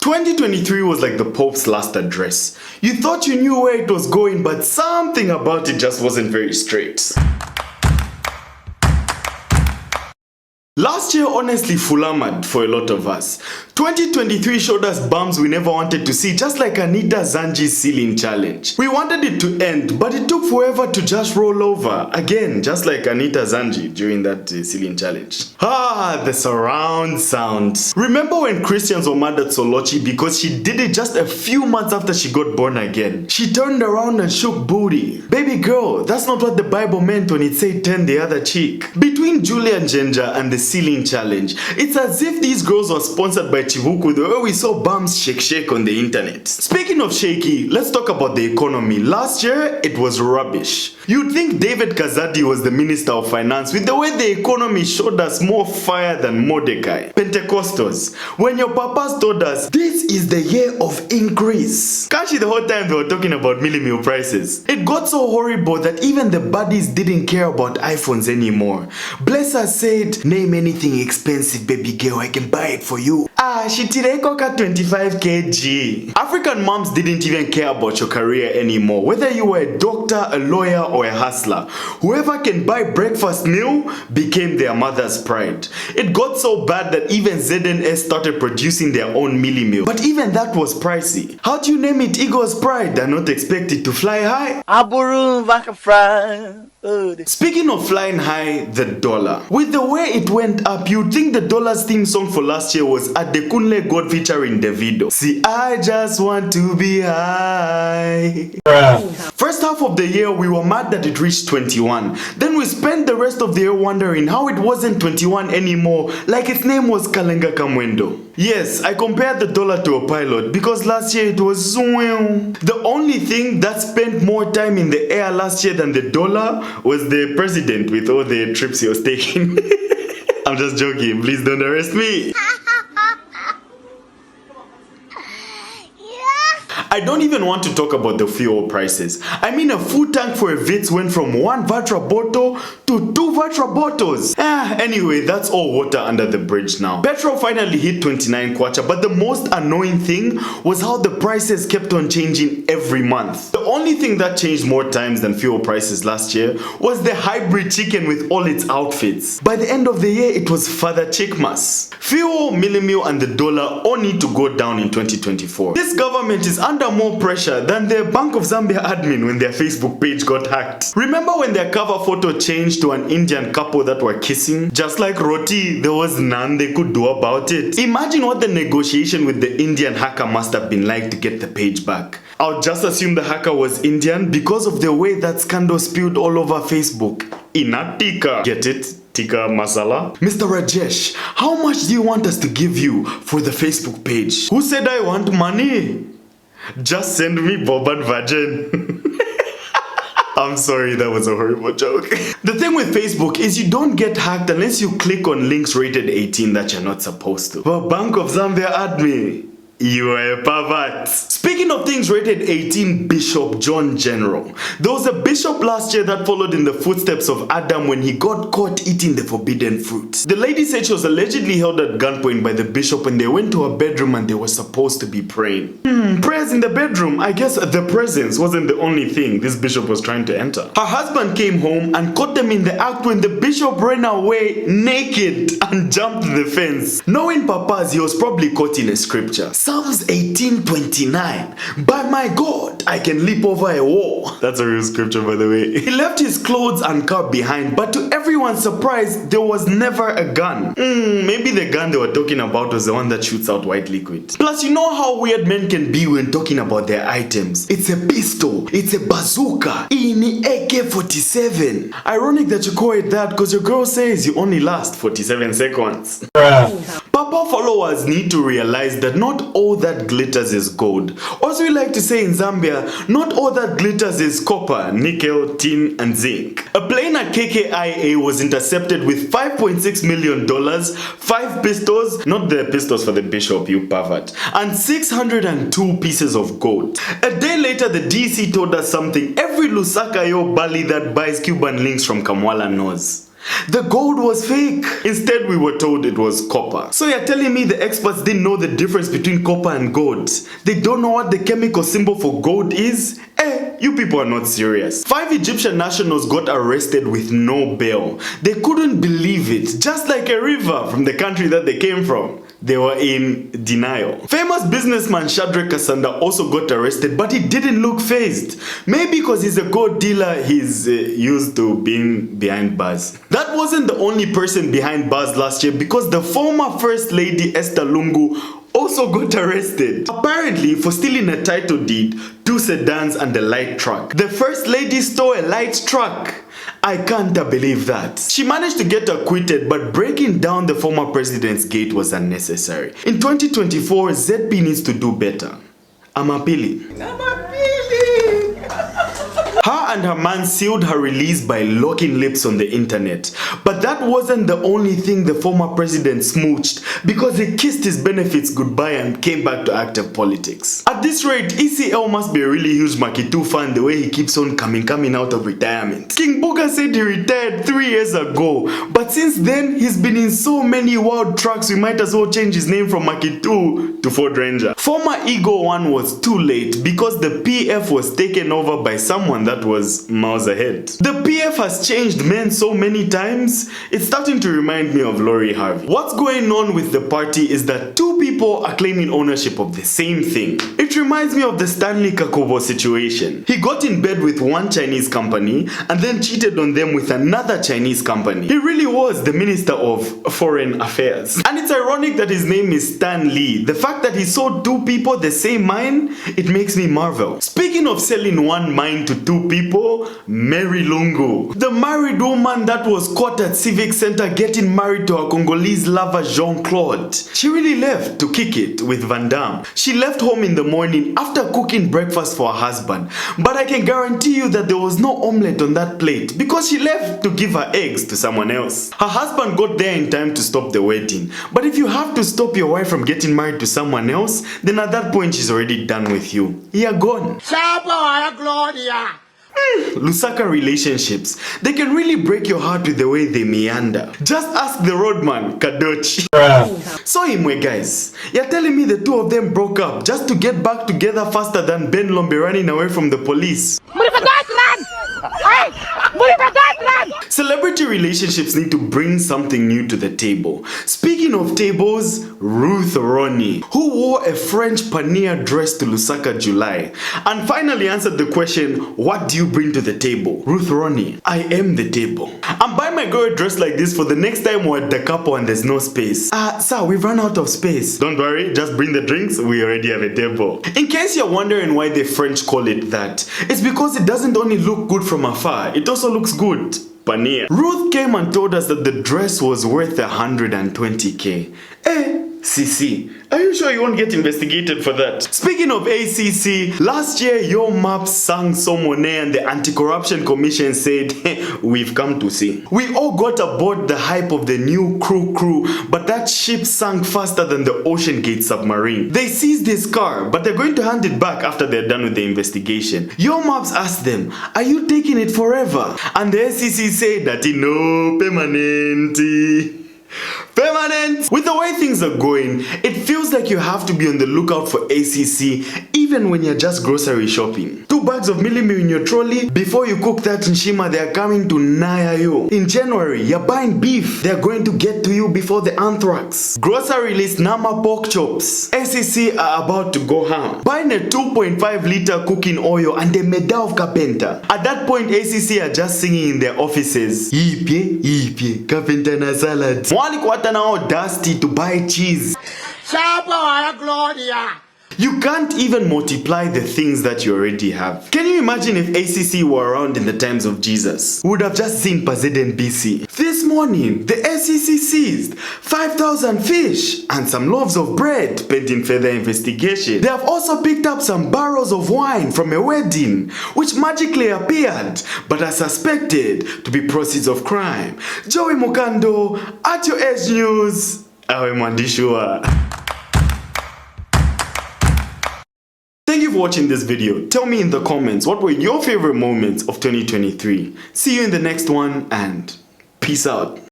2023 was like the Pope's last address. You thought you knew where it was going, but something about it just wasn't very straight. Last year honestly fulamad for a lot of us. 2023 showed us bums we never wanted to see, just like Anita Zanji's ceiling challenge. We wanted it to end, but it took forever to just roll over. Again, just like Anita Zanji during that ceiling challenge. The surround sound. Remember when Christians were mad at Solochi because she did it just a few months after she got born again? She turned around and shook booty. Baby girl, that's not what the Bible meant when it said turn the other cheek. Between Julia Njenja and the ceiling challenge, it's as if these girls were sponsored by Chivuku, the way we saw bums shake on the internet. Speaking of shaky, let's talk about the economy. Last year, it was rubbish. You'd think David Kazadi was the Minister of Finance with the way the economy showed us more fire than Mordecai. Pentecostals, when your papas told us, this is the year of increase. Kashi, the whole time they were talking about meal prices. It got so horrible that even the buddies didn't care about iPhones anymore. Blesser said, name anything expensive, baby girl, I can buy it for you. Shitireko 25 kg. African moms didn't even care about your career anymore. Whether you were a doctor, a lawyer, or a hustler, whoever can buy breakfast meal became their mother's pride. It got so bad that even ZNS started producing their own meal. But even that was pricey. How do you name it Eagle's Pride and not expect it to fly high? Speaking of flying high, the dollar. With the way it went up, you'd think the dollar's theme song for last year was Adekunle God featuring Davido. See, I just want to be high. First half of the year, we were mad that it reached 21. Then we spent the rest of the year wondering how it wasn't 21 anymore, like its name was Kalenga Kamwendo. Yes, I compared the dollar to a pilot because last year it was zoom. The only thing that spent more time in the air last year than the dollar was the president with all the trips he was taking. I'm just joking, please don't arrest me. I don't even want to talk about the fuel prices. I mean, a full tank for a Vitz went from 1 Vatra bottle to 2 Vatra bottles. Anyway, that's all water under the bridge now. Petrol finally hit 29 kwacha, but the most annoying thing was how the prices kept on changing every month. The only thing that changed more times than fuel prices last year was the hybrid chicken with all its outfits. By the end of the year, it was Father Chickmas. Fuel, millimil, and the dollar all need to go down in 2024. This government is under more pressure than the Bank of Zambia admin when their Facebook page got hacked. Remember when their cover photo changed to an Indian couple that were kissing? Just like Roti, there was none they could do about it. Imagine what the negotiation with the Indian hacker must have been like to get the page back. I'll just assume the hacker was Indian because of the way that scandal spilled all over Facebook. Inatika. Get it? Tikka masala. Mr. Rajesh, how much do you want us to give you for the Facebook page? Who said I want money? Just send me Bob and Virgin. I'm sorry, that was a horrible joke. The thing with Facebook is you don't get hacked unless you click on links rated 18 that you're not supposed to. But Bank of Zambia admin, you are a pervert. Speaking of things rated 18, Bishop John General. There was a bishop last year that followed in the footsteps of Adam when he got caught eating the forbidden fruit. The lady said she was allegedly held at gunpoint by the bishop when they went to her bedroom and they were supposed to be praying. Prayers in the bedroom? I guess the presence wasn't the only thing this bishop was trying to enter. Her husband came home and caught them in the act when the bishop ran away naked and jumped the fence. Knowing papas, he was probably caught in a scripture. Psalms 18:29. By my God, I can leap over a wall. That's a real scripture, by the way. He left his clothes and car behind, but to everyone's surprise, there was never a gun. Maybe the gun they were talking about was the one that shoots out white liquid. Plus, you know how weird men can be when talking about their items. It's a pistol. It's a bazooka. In AK-47. Ironic that you call it that because your girl says you only last 47 seconds. Papa followers need to realize that not all that glitters is gold. Or as we like to say in Zambia, not all that glitters is copper, nickel, tin, and zinc. A plane at KKIA was intercepted with $5.6 million, 5 pistols, not the pistols for the bishop, you pervert, and 602 pieces of gold. A day later, the DC told us something every Lusaka yo Bali that buys Cuban links from Kamwala knows. The gold was fake. Instead, we were told it was copper. So you're telling me the experts didn't know the difference between copper and gold? They don't know what the chemical symbol for gold is? You people are not serious. 5 Egyptian nationals got arrested with no bail. They couldn't believe it, just like a river from the country that they came from. They were in denial. Famous businessman Shadrach Kasanda also got arrested, but he didn't look fazed. Maybe because he's a gold dealer, he's used to being behind bars. That wasn't the only person behind bars last year, because the former First Lady Esther Lungu also got arrested. Apparently for stealing a title deed, 2 sedans and a light truck. The First Lady stole a light truck. I can't believe that. She managed to get acquitted, but breaking down the former president's gate was unnecessary. In 2024, ZP needs to do better. I'm appealing. Her and her man sealed her release by locking lips on the internet. But that wasn't the only thing the former president smooched, because he kissed his benefits goodbye and came back to active politics. At this rate, ECL must be a really huge Makitu fan the way he keeps on coming out of retirement. King Booker said he retired 3 years ago, but since then he's been in so many wild tracks we might as well change his name from Makitu to Ford Ranger. Former Eagle One was too late because the PF was taken over by someone that was miles ahead. The PF has changed men so many times, it's starting to remind me of Lori Harvey. What's going on with the party is that 2 people are claiming ownership of the same thing. It reminds me of the Stanley Kakubo situation. He got in bed with one Chinese company and then cheated on them with another Chinese company. He really was the Minister of Foreign Affairs. And it's ironic that his name is Stan Lee. The fact that he sold 2 people the same mine, it makes me marvel. Speaking of selling one mine to 2 people, Mary Lungu, the married woman that was caught at Civic Center getting married to her Congolese lover Jean-Claude. She really left to kick it with Van Damme. She left home in the morning after cooking breakfast for her husband, but I can guarantee you that there was no omelette on that plate because she left to give her eggs to someone else. Her husband got there in time to stop the wedding, but if you have to stop your wife from getting married to someone else, then at that point she's already done with you. You're gone. Lusaka relationships, they can really break your heart with the way they meander. Just ask the roadman, Kadochi. So anyway guys, you're telling me the 2 of them broke up just to get back together faster than Ben Lombe running away from the police? Celebrity relationships need to bring something new to the table. Speaking of tables, Ruth Ronnie, who wore a French pannier dress to Lusaka July and finally answered the question, what do you bring to the table? Ruth Ronnie, I am the table. I'm buying my girl a dress like this for the next time we're at the couple and there's no space. Sir, we've run out of space. Don't worry, just bring the drinks, we already have a table. In case you're wondering why the French call it that, it's because it doesn't only look good from afar, it also looks good. Pania. Ruth came and told us that the dress was worth 120k. CC, are you sure you won't get investigated for that? Speaking of ACC, last year your maps sang Somone and the Anti-Corruption Commission said, we've come to see. We all got aboard the hype of the new crew, but that ship sank faster than the Ocean Gate submarine. They seized this car, but they're going to hand it back after they're done with the investigation. Your maps asked them, are you taking it forever? And the SEC said that no permanente. Permanent! With the way things are going, it feels like you have to be on the lookout for ACC even when you're just grocery shopping. 2 bags of milimi in your trolley, before you cook that nshima, they're coming to naya you. In January, you're buying beef, they're going to get to you before the anthrax. Grocery list Nama pork chops. ACC are about to go ham. Buying a 2.5 liter cooking oil and a medal of carpenter. At that point, ACC are just singing in their offices. Yipye, carpenter na salad. Mwali kwata na audacity to buy cheese. You can't even multiply the things that you already have. Can you imagine if ACC were around in the times of Jesus? We would have just seen Pazeden BC. This morning, the SEC seized 5,000 fish and some loaves of bread pending further investigation. They have also picked up some barrels of wine from a wedding, which magically appeared, but are suspected to be proceeds of crime. Joey Mukando, at your Edge News. Awe Mwandishua. Thank you for watching this video. Tell me in the comments what were your favorite moments of 2023. See you in the next one and peace. Peace out.